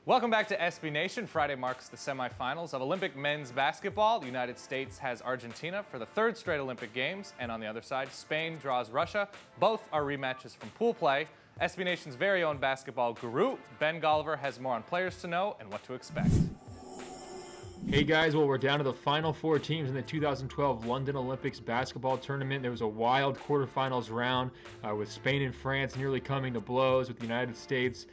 Welcome back to SB Nation. Friday marks the semifinals of Olympic men's basketball. The United States has Argentina for the third straight Olympic Games, and on the other side, Spain draws Russia. Both are rematches from pool play. SB Nation's very own basketball guru, Ben Golliver, has more on players to know and what to expect. Hey guys, well, we're down to the final four teams in the 2012 London Olympics basketball tournament. There was a wild quarterfinals round with Spain and France nearly coming to blows, with the United States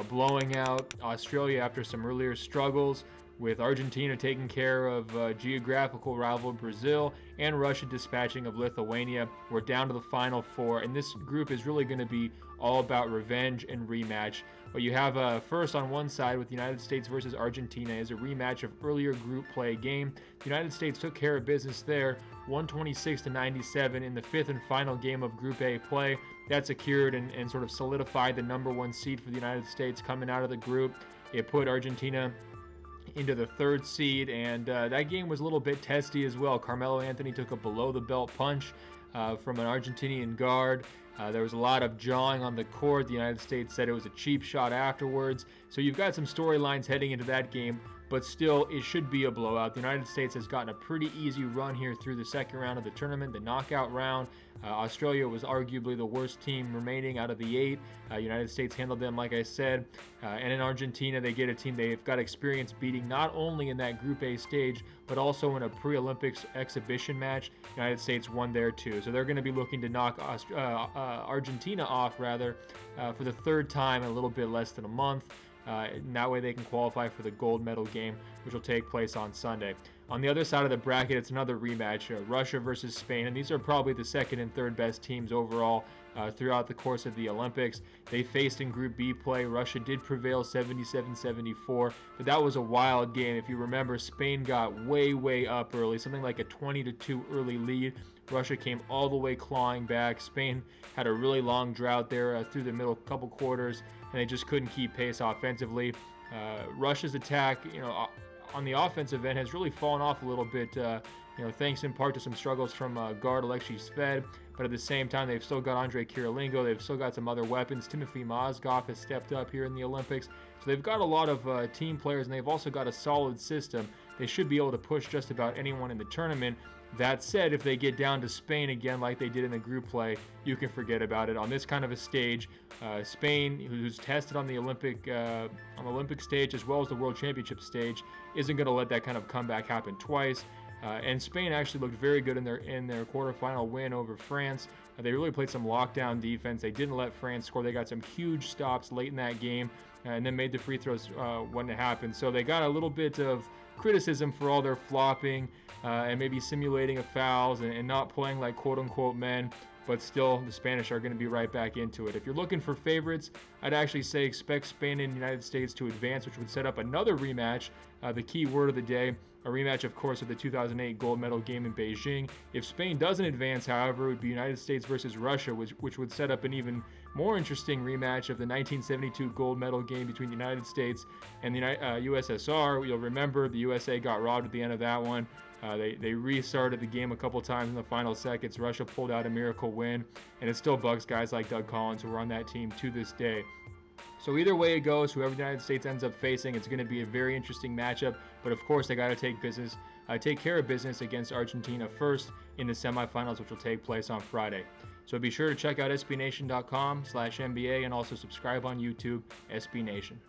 blowing out Australia after some earlier struggles, with Argentina taking care of geographical rival Brazil, and Russia dispatching of Lithuania. We're down to the final four, and this group is really going to be all about revenge and rematch. But you have first on one side with the United States versus Argentina is a rematch of earlier group play game. The United States took care of business there, 126-97 in the fifth and final game of Group A play. That secured and sort of solidified the #1 seed for the United States coming out of the group. It put Argentina into the third seed, and that game was a little bit testy as well. Carmelo Anthony took a below-the-belt punch from an Argentinian guard. There was a lot of jawing on the court. The United States said it was a cheap shot afterwards. So you've got some storylines heading into that game, but still, it should be a blowout. The United States has gotten a pretty easy run here through the second round of the tournament, the knockout round. Australia was arguably the worst team remaining out of the 8. United States handled them, like I said. And in Argentina, they get a team they've got experience beating not only in that Group A stage, but also in a pre-Olympics exhibition match. United States won there too. So they're going to be looking to knock Argentina off, for the third time in a little bit less than a month. And that way they can qualify for the gold medal game, which will take place on Sunday. On the other side of the bracket, it's another rematch, Russia versus Spain, and these are probably the second and third best teams overall throughout the course of the Olympics. They faced in Group B play. Russia did prevail 77-74, but that was a wild game. If you remember, Spain got way up early, something like a 20-2 early lead. Russia came all the way clawing back. Spain had a really long drought there through the middle couple quarters, and they just couldn't keep pace offensively. Russia's attack, on the offensive end has really fallen off a little bit, thanks in part to some struggles from guard Alexei Sved, but at the same time, they've still got Andre Kirilenko, they've still got some other weapons. Timothy Mozgov has stepped up here in the Olympics, so they've got a lot of team players, and they've also got a solid system. They should be able to push just about anyone in the tournament. That said, if they get down to Spain again like they did in the group play, you can forget about it. On this kind of a stage, Spain, who's tested on the Olympic stage as well as the World Championship stage, isn't going to let that kind of comeback happen twice. And Spain actually looked very good in their quarterfinal win over France. They really played some lockdown defense. They didn't let France score. They got some huge stops late in that game, and then made the free throws when it happened. So they got a little bit of criticism for all their flopping and maybe simulating of fouls and not playing like quote-unquote men. But still, the Spanish are going to be right back into it. If you're looking for favorites, I'd actually say expect Spain and the United States to advance, which would set up another rematch. The key word of the day, a rematch, of course, of the 2008 gold medal game in Beijing. If Spain doesn't advance, however, it would be United States versus Russia, which would set up an even more interesting rematch of the 1972 gold medal game between the United States and the USSR. You'll remember the USA got robbed at the end of that one. They restarted the game a couple times in the final seconds. Russia pulled out a miracle win, and it still bugs guys like Doug Collins, who are on that team to this day. So either way it goes, whoever the United States ends up facing, it's going to be a very interesting matchup. But of course, they got to take care of business against Argentina first in the semifinals, which will take place on Friday. So be sure to check out sbnation.com/NBA and also subscribe on YouTube, SB Nation.